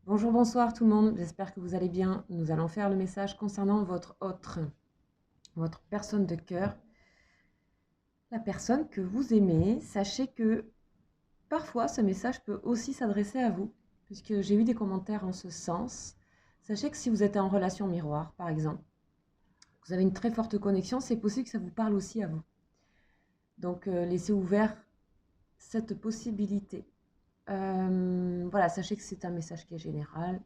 Bonjour, bonsoir tout le monde, j'espère que vous allez bien. Nous allons faire le message concernant votre autre, votre personne de cœur, la personne que vous aimez. Sachez que parfois ce message peut aussi s'adresser à vous, puisque j'ai eu des commentaires en ce sens. Sachez que si vous êtes en relation miroir, par exemple, vous avez une très forte connexion, c'est possible que ça vous parle aussi à vous. Donc laissez ouvert cette possibilité. Voilà, sachez que c'est un message qui est général.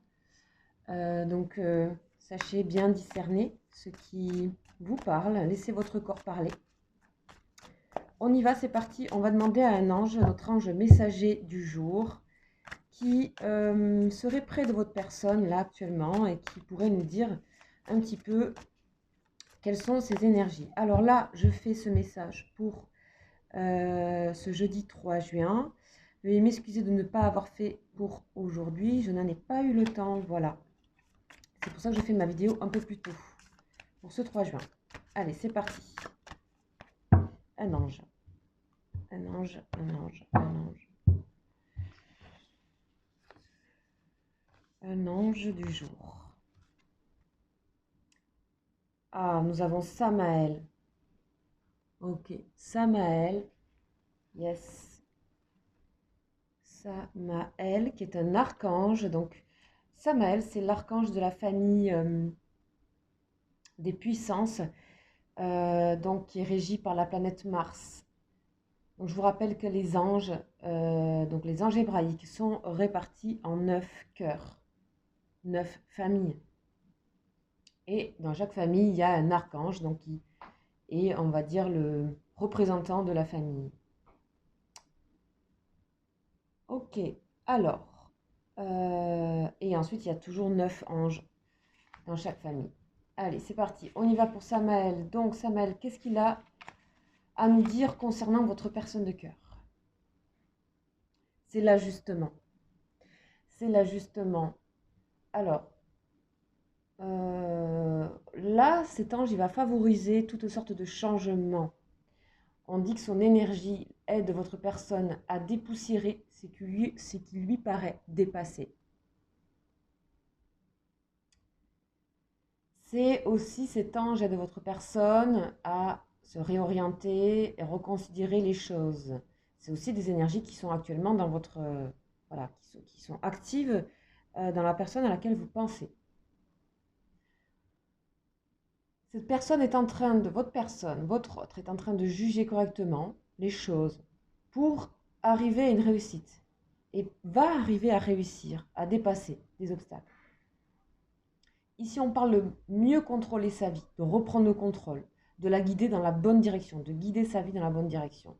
Sachez bien discerner ce qui vous parle. Laissez votre corps parler. On y va, c'est parti. On va demander à un ange, notre ange messager du jour, qui serait près de votre personne là actuellement et qui pourrait nous dire un petit peu quelles sont ses énergies. Alors là, je fais ce message pour ce jeudi 3 juin. Veuillez m'excuser de ne pas avoir fait pour aujourd'hui. Je n'en ai pas eu le temps, voilà. C'est pour ça que je fais ma vidéo un peu plus tôt, pour ce 3 juin. Allez, c'est parti. Un ange. Un ange, un ange, un ange. Un ange du jour. Ah, nous avons Samaël. Ok, Samaël. Yes. Samaël, qui est un archange. Donc, Samaël, c'est l'archange de la famille des puissances, donc qui est régi par la planète Mars. Donc, je vous rappelle que les anges, donc les anges hébraïques, sont répartis en 9 cœurs, 9 familles. Et dans chaque famille, il y a un archange, donc qui est, on va dire, le représentant de la famille. Ok, alors, et ensuite, il y a toujours 9 anges dans chaque famille. Allez, c'est parti, on y va pour Samaël. Donc, Samaël, qu'est-ce qu'il a à nous dire concernant votre personne de cœur? C'est l'ajustement. C'est l'ajustement. Alors, là, cet ange, il va favoriser toutes sortes de changements. On dit que son énergie aide votre personne à dépoussiérer ce qui lui paraît dépassé. C'est aussi cet ange aide votre personne à se réorienter et reconsidérer les choses. C'est aussi des énergies qui sont actuellement dans votre... voilà, qui sont actives dans la personne à laquelle vous pensez. Cette personne est en train de, votre personne, votre autre, est en train de juger correctement les choses pour arriver à une réussite et va arriver à réussir, à dépasser des obstacles. Ici, on parle de mieux contrôler sa vie, de reprendre le contrôle, de la guider dans la bonne direction, de guider sa vie dans la bonne direction.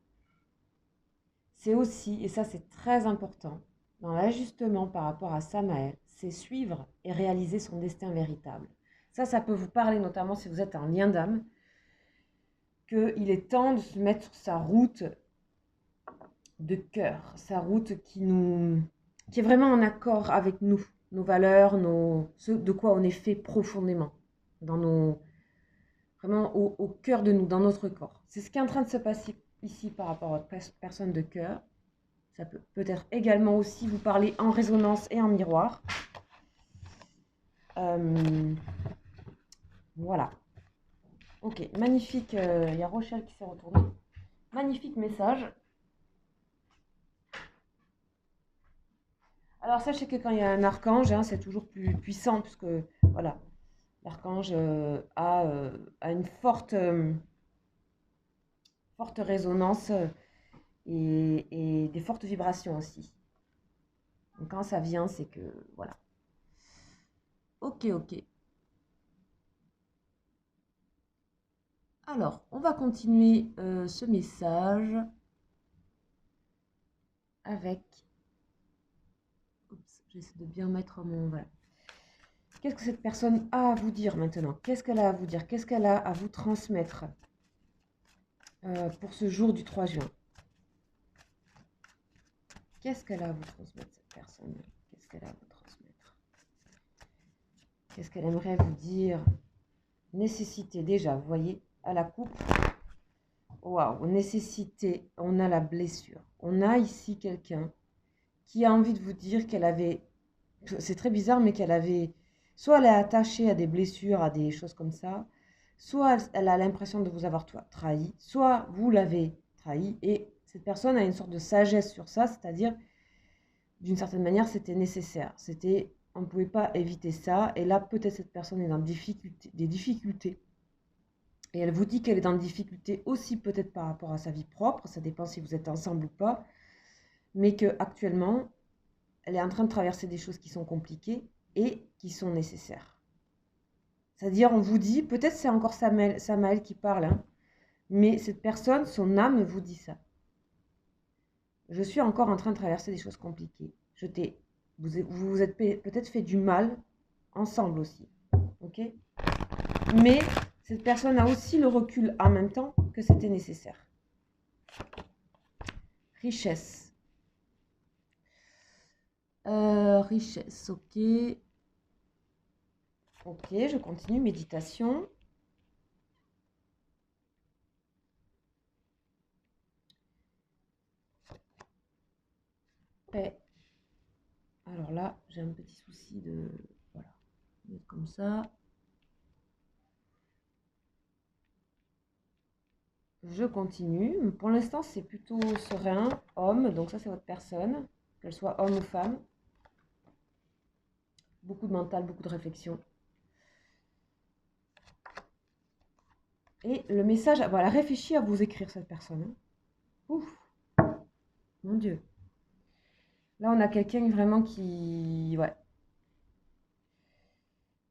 C'est aussi, et ça c'est très important, dans l'ajustement par rapport à Samaël, c'est suivre et réaliser son destin véritable. Ça peut vous parler notamment si vous êtes en lien d'âme, qu'il est temps de se mettre sur sa route de cœur, sa route qui est vraiment en accord avec nous, nos valeurs, ce de quoi on est fait profondément, vraiment au cœur de nous, dans notre corps. C'est ce qui est en train de se passer ici par rapport à votre personne de cœur. Ça peut peut-être également aussi vous parler en résonance et en miroir. Voilà. Ok, magnifique. Il y a Rochelle qui s'est retournée. Magnifique message. Alors sachez que quand il y a un archange, hein, c'est toujours plus puissant puisque voilà, l'archange a une forte résonance et des fortes vibrations aussi. Donc quand ça vient, c'est que voilà. Ok, ok. Alors, on va continuer ce message avec... Oups, j'essaie de bien mettre mon... Voilà. Qu'est-ce que cette personne a à vous dire maintenant? Qu'est-ce qu'elle a à vous dire? Qu'est-ce qu'elle a à vous transmettre pour ce jour du 3 juin? Qu'est-ce qu'elle a à vous transmettre, cette personne? Qu'est-ce qu'elle a à vous transmettre? Qu'est-ce qu'elle aimerait vous dire? Nécessité, déjà, vous voyez, à la coupe. Waouh, nécessité, on a la blessure. On a ici quelqu'un qui a envie de vous dire qu'elle avait c'est très bizarre, mais qu'elle avait, soit elle est attachée à des blessures, à des choses comme ça, soit elle a l'impression de vous avoir trahi, soit vous l'avez trahi, et cette personne a une sorte de sagesse sur ça, c'est-à-dire, d'une certaine manière, c'était nécessaire, on ne pouvait pas éviter ça, et là, peut-être cette personne est dans des difficultés, et elle vous dit qu'elle est dans des difficultés aussi peut-être par rapport à sa vie propre, ça dépend si vous êtes ensemble ou pas, mais qu'actuellement, elle est en train de traverser des choses qui sont compliquées et qui sont nécessaires. C'est-à-dire, on vous dit, peut-être c'est encore Samaël qui parle, hein, mais cette personne, son âme vous dit ça. Je suis encore en train de traverser des choses compliquées. Vous vous êtes peut-être fait du mal ensemble aussi, ok? Mais cette personne a aussi le recul en même temps que c'était nécessaire. Richesse. Richesse, ok. Ok, je continue, méditation. Paix. Alors là, j'ai un petit souci de... Voilà, mettre comme ça. Je continue. Pour l'instant, c'est plutôt serein, homme. Donc ça, c'est votre personne, qu'elle soit homme ou femme. Beaucoup de mental, beaucoup de réflexion. Et le message, voilà, réfléchis à vous écrire cette personne. Hein. Ouf, mon Dieu. Là, on a quelqu'un vraiment qui, ouais,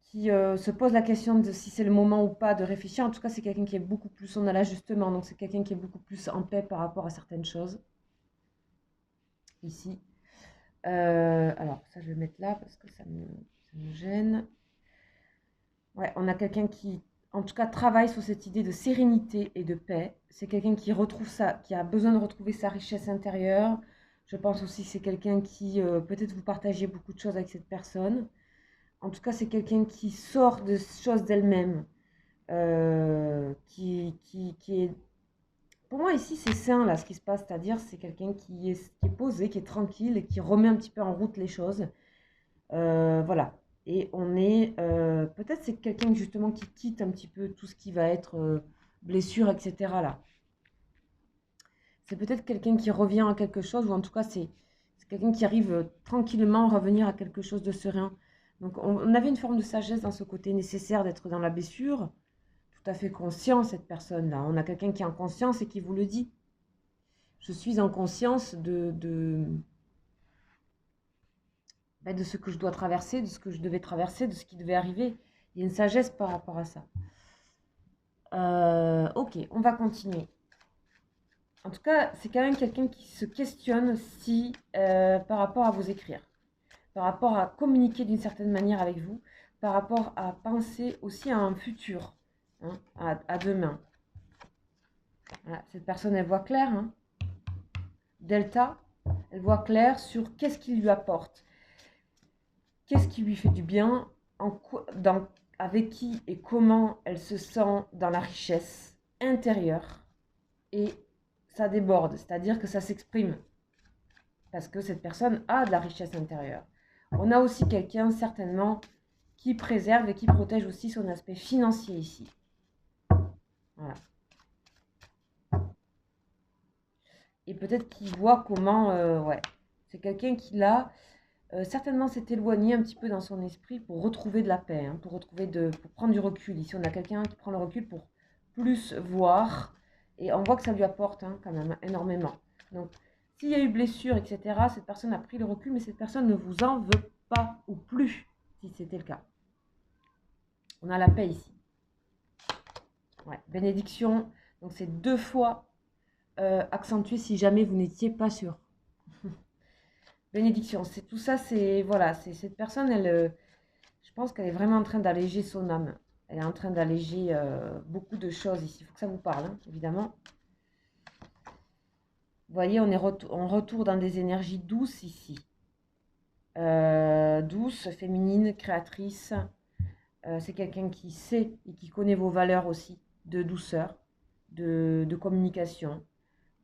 qui se pose la question de si c'est le moment ou pas de réfléchir. En tout cas, c'est quelqu'un qui est beaucoup plus, on a l'ajustement, donc c'est quelqu'un qui est beaucoup plus en paix par rapport à certaines choses. Ici. Alors, ça, je vais mettre là parce que ça me gêne. Ouais, on a quelqu'un qui, en tout cas, travaille sur cette idée de sérénité et de paix. C'est quelqu'un qui retrouve ça, qui a besoin de retrouver sa richesse intérieure. Je pense aussi que c'est quelqu'un qui, peut-être vous partagez beaucoup de choses avec cette personne. En tout cas, c'est quelqu'un qui sort de choses d'elle-même, qui est... Pour moi, ici, c'est sain, là, ce qui se passe. C'est-à-dire, c'est quelqu'un qui est posé, qui est tranquille et qui remet un petit peu en route les choses. Voilà. Et on est... peut-être c'est quelqu'un justement qui quitte un petit peu tout ce qui va être blessure, etc. là. C'est peut-être quelqu'un qui revient à quelque chose, ou en tout cas c'est quelqu'un qui arrive tranquillement à revenir à quelque chose de serein. Donc on avait une forme de sagesse dans ce côté nécessaire d'être dans la blessure, tout à fait conscient cette personne-là. On a quelqu'un qui est en conscience et qui vous le dit. Je suis en conscience de ce que je dois traverser, de ce que je devais traverser, de ce qui devait arriver. Il y a une sagesse par rapport à ça. Ok, on va continuer. En tout cas, c'est quand même quelqu'un qui se questionne si, par rapport à vous écrire, par rapport à communiquer d'une certaine manière avec vous, par rapport à penser aussi à un futur, hein, à demain. Voilà, cette personne, elle voit clair, hein. Delta, elle voit clair sur qu'est-ce qui lui apporte, qu'est-ce qui lui fait du bien, avec qui et comment elle se sent dans la richesse intérieure. Et ça déborde, c'est-à-dire que ça s'exprime. Parce que cette personne a de la richesse intérieure. On a aussi quelqu'un, certainement, qui préserve et qui protège aussi son aspect financier ici. Voilà. Et peut-être qu'il voit comment... ouais. C'est quelqu'un qui, là, certainement s'est éloigné un petit peu dans son esprit pour retrouver de la paix, hein, pour prendre du recul. Ici, on a quelqu'un qui prend le recul pour plus voir. Et on voit que ça lui apporte, hein, quand même énormément. Donc, s'il y a eu blessure, etc., cette personne a pris le recul, mais cette personne ne vous en veut pas ou plus, si c'était le cas. On a la paix ici. Ouais. Bénédiction, donc c'est 2 fois accentué si jamais vous n'étiez pas sûr. Bénédiction, c'est tout ça, c'est voilà, c'est cette personne, elle, je pense qu'elle est vraiment en train d'alléger son âme. Elle est en train d'alléger beaucoup de choses ici. Il faut que ça vous parle, hein, évidemment. Vous voyez, on retourne dans des énergies douces ici. Douce, féminine, créatrice. C'est quelqu'un qui sait et qui connaît vos valeurs aussi, de douceur, de communication,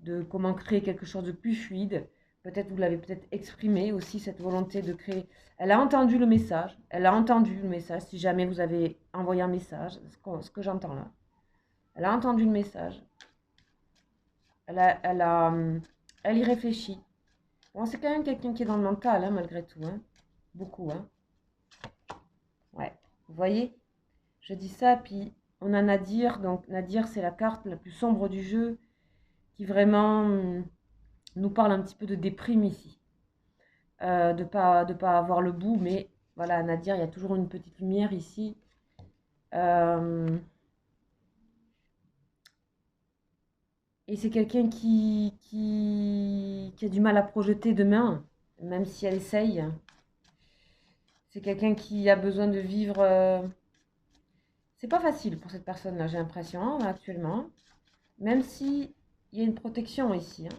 de comment créer quelque chose de plus fluide, Peut-être vous l'avez peut-être exprimé aussi, cette volonté de créer. Elle a entendu le message. Elle a entendu le message. Si jamais vous avez envoyé un message, ce que j'entends là. Elle a entendu le message. Elle y réfléchit. Bon, c'est quand même quelqu'un qui est dans le mental, hein, malgré tout. Hein. Beaucoup. Hein. Ouais. Vous voyez? Je dis ça, puis on a Nadir. Donc Nadir, c'est la carte la plus sombre du jeu qui vraiment nous parle un petit peu de déprime ici. De pas avoir le bout, mais voilà, Nadir, il y a toujours une petite lumière ici. Et c'est quelqu'un qui a du mal à projeter demain, même si elle essaye. C'est quelqu'un qui a besoin de vivre. C'est pas facile pour cette personne-là, j'ai l'impression, hein, actuellement. Même si il y a une protection ici. Hein.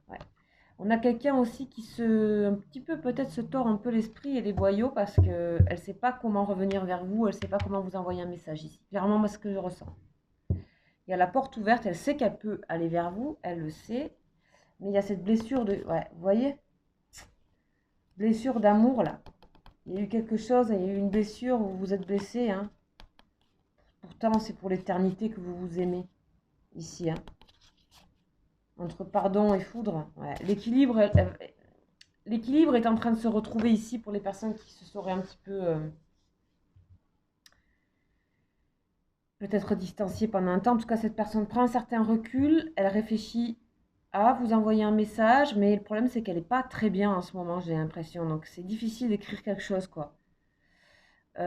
Ouais. On a quelqu'un aussi qui un petit peu peut-être se tord un peu l'esprit et les boyaux parce qu'elle ne sait pas comment revenir vers vous, elle ne sait pas comment vous envoyer un message ici. Clairement, moi, ce que je ressens. Il y a la porte ouverte, elle sait qu'elle peut aller vers vous, elle le sait, mais il y a cette blessure de... Ouais, vous voyez? Blessure d'amour, là. Il y a eu quelque chose, il y a eu une blessure où vous vous êtes blessé, hein. Pourtant, c'est pour l'éternité que vous vous aimez, ici, hein. Entre pardon et foudre, ouais. L'équilibre est en train de se retrouver ici pour les personnes qui se seraient un petit peu... peut-être distanciées pendant un temps. En tout cas, cette personne prend un certain recul, elle réfléchit à vous envoyer un message, mais le problème, c'est qu'elle n'est pas très bien en ce moment, j'ai l'impression. Donc, c'est difficile d'écrire quelque chose, quoi.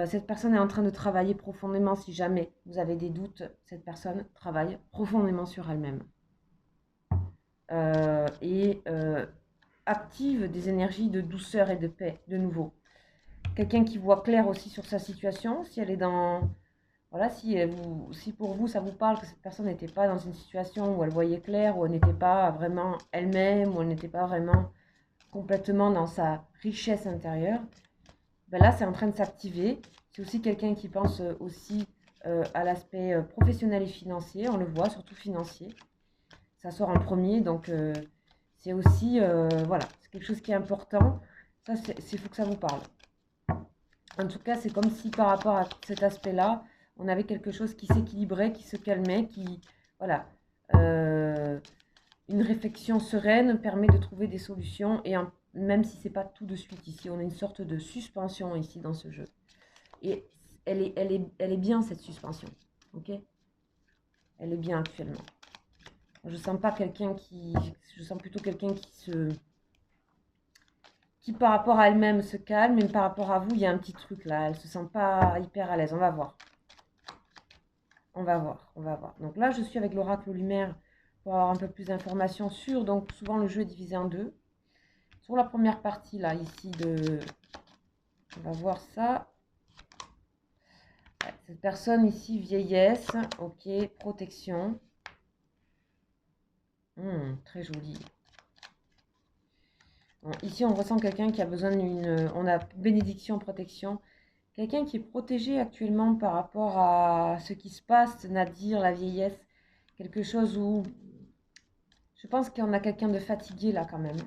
Cette personne est en train de travailler profondément. Si jamais vous avez des doutes, cette personne travaille profondément sur elle-même. Et active des énergies de douceur et de paix, de nouveau. Quelqu'un qui voit clair aussi sur sa situation, si elle est dans... Voilà, si pour vous ça vous parle que cette personne n'était pas dans une situation où elle voyait clair, où elle n'était pas vraiment elle-même, où elle n'était pas vraiment complètement dans sa richesse intérieure, ben là c'est en train de s'activer. C'est aussi quelqu'un qui pense aussi à l'aspect professionnel et financier, on le voit, surtout financier. Ça sort en premier, donc c'est aussi, voilà, c'est quelque chose qui est important. Ça, il faut que ça vous parle. En tout cas, c'est comme si par rapport à cet aspect-là, on avait quelque chose qui s'équilibrait, qui se calmait, qui, voilà, une réflexion sereine permet de trouver des solutions, et même si c'est pas tout de suite ici, on a une sorte de suspension ici dans ce jeu. Et elle est bien cette suspension, ok? Elle est bien actuellement. Je sens pas quelqu'un je sens plutôt quelqu'un qui par rapport à elle-même se calme, mais par rapport à vous, il y a un petit truc là, elle se sent pas hyper à l'aise, on va voir. On va voir, on va voir. Donc là, je suis avec l'oracle lumière pour avoir un peu plus d'informations sur, donc souvent le jeu est divisé en deux. Sur la première partie là, ici, on va voir ça. Cette personne ici, vieillesse, ok, protection. Très joli. Bon, ici, on ressent quelqu'un qui a besoin d'une... On a bénédiction, protection. Quelqu'un qui est protégé actuellement par rapport à ce qui se passe, Nadir, la vieillesse. Quelque chose où... Je pense qu'on a quelqu'un de fatigué là quand même.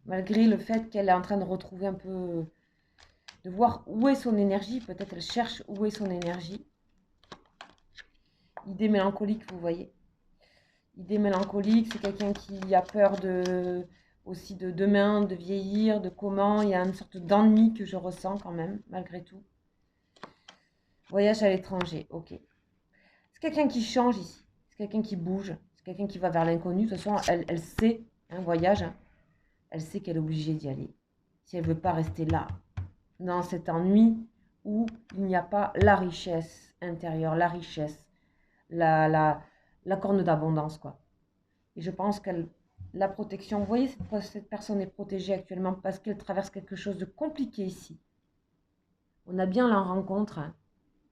Malgré le fait qu'elle est en train de retrouver un peu... De voir où est son énergie. Peut-être elle cherche où est son énergie. Idée mélancolique, vous voyez. Idée mélancolique, c'est quelqu'un qui a peur aussi de demain, de vieillir, de comment. Il y a une sorte d'ennui que je ressens quand même, malgré tout. Voyage à l'étranger, ok. C'est quelqu'un qui change ici. C'est quelqu'un qui bouge. C'est quelqu'un qui va vers l'inconnu. De toute façon, elle sait, un voyage, hein, elle sait qu'elle est obligée d'y aller. Si elle ne veut pas rester là, dans cet ennui où il n'y a pas la richesse intérieure, la richesse, la corne d'abondance, quoi. Et je pense qu'elle, la protection, vous voyez, cette personne est protégée actuellement parce qu'elle traverse quelque chose de compliqué ici. On a bien la rencontre, hein,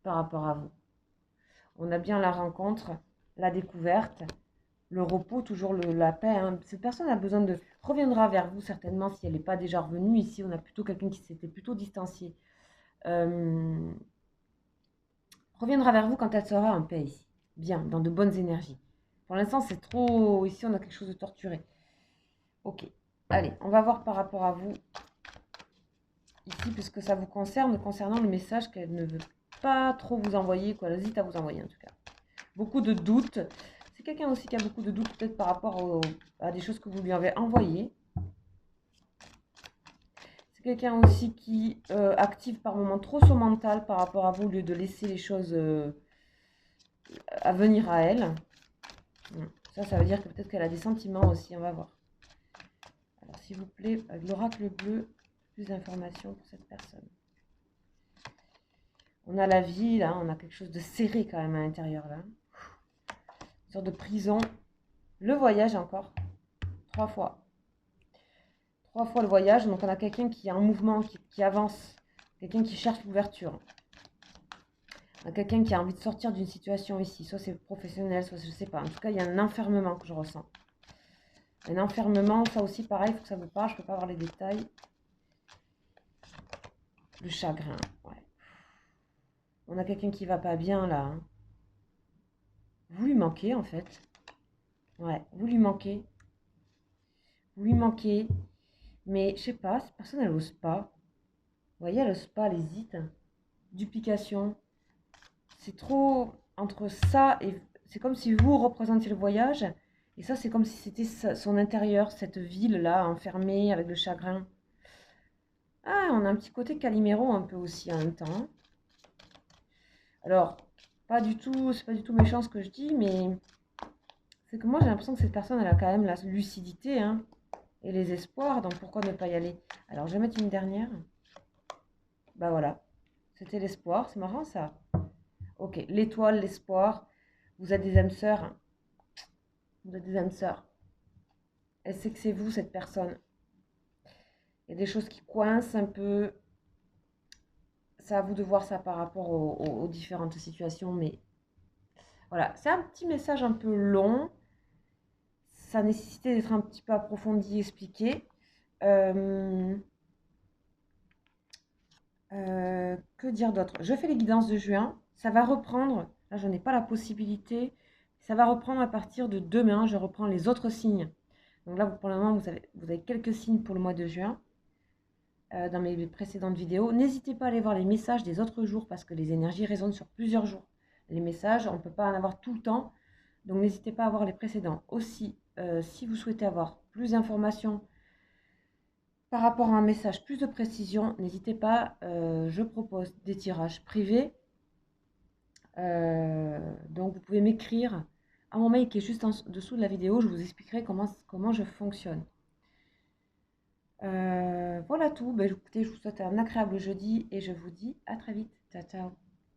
par rapport à vous. On a bien la rencontre, la découverte, le repos, toujours la paix. Hein. Cette personne a besoin de... reviendra vers vous certainement si elle n'est pas déjà revenue. Ici, on a plutôt quelqu'un qui s'était plutôt distancié. Reviendra vers vous quand elle sera en paix ici. Bien, dans de bonnes énergies. Pour l'instant, c'est trop... Ici, on a quelque chose de torturé. Ok. Allez, on va voir par rapport à vous. Ici, puisque ça vous concerne, concernant le message qu'elle ne veut pas trop vous envoyer, quoi. Elle hésite à vous envoyer, en tout cas. Beaucoup de doutes. C'est quelqu'un aussi qui a beaucoup de doutes, peut-être par rapport à des choses que vous lui avez envoyées. C'est quelqu'un aussi qui active par moments trop son mental par rapport à vous, au lieu de laisser les choses à venir à elle. Ça veut dire que peut-être qu'elle a des sentiments aussi, on va voir. Alors, s'il vous plaît, avec l'oracle bleu, plus d'informations pour cette personne. On a la vie, là, on a quelque chose de serré quand même à l'intérieur, là. Une sorte de prison. Le voyage encore, 3 fois. 3 fois le voyage, donc on a quelqu'un qui est en mouvement, qui avance. Quelqu'un qui cherche l'ouverture. On a quelqu'un qui a envie de sortir d'une situation ici. Soit c'est professionnel, soit je ne sais pas. En tout cas, il y a un enfermement que je ressens. Un enfermement, ça aussi pareil, il faut que ça vous parle. Je ne peux pas avoir les détails. Le chagrin, ouais. On a quelqu'un qui va pas bien là. Hein. Vous lui manquez en fait. Ouais, vous lui manquez. Vous lui manquez. Mais je sais pas, cette personne elle ose pas. Vous voyez, elle ose pas, elle hésite. Duplication. C'est trop entre ça et... C'est comme si vous représentiez le voyage. Et ça, c'est comme si c'était son intérieur, cette ville-là, enfermée avec le chagrin. Ah, on a un petit côté Calimero un peu aussi en même temps. Alors, pas du tout, c'est pas du tout méchant ce que je dis, mais c'est que moi j'ai l'impression que cette personne, elle a quand même la lucidité hein, et les espoirs, donc pourquoi ne pas y aller? Alors, je vais mettre une dernière. Bah voilà, c'était l'espoir, c'est marrant ça. Ok, l'étoile, l'espoir. Vous êtes des âmes sœurs. Hein. Vous êtes des âmes sœurs. Elle sait que c'est vous, cette personne. Il y a des choses qui coincent un peu. C'est à vous de voir ça par rapport aux différentes situations, mais voilà. C'est un petit message un peu long. Ça nécessitait d'être un petit peu approfondi, expliqué. Que dire d'autre? Je fais les guidances de juin. Ça va reprendre. Là, je n'en ai pas la possibilité. Ça va reprendre à partir de demain. Je reprends les autres signes. Donc là, pour le moment, vous avez quelques signes pour le mois de juin dans mes précédentes vidéos. N'hésitez pas à aller voir les messages des autres jours parce que les énergies résonnent sur plusieurs jours. Les messages, on ne peut pas en avoir tout le temps. Donc n'hésitez pas à voir les précédents. Aussi, si vous souhaitez avoir plus d'informations par rapport à un message, plus de précision, n'hésitez pas, je propose des tirages privés. Donc vous pouvez m'écrire à mon mail qui est juste en dessous de la vidéo, je vous expliquerai comment je fonctionne. Voilà tout, écoutez, je vous souhaite un agréable jeudi et je vous dis à très vite. Ciao, ciao.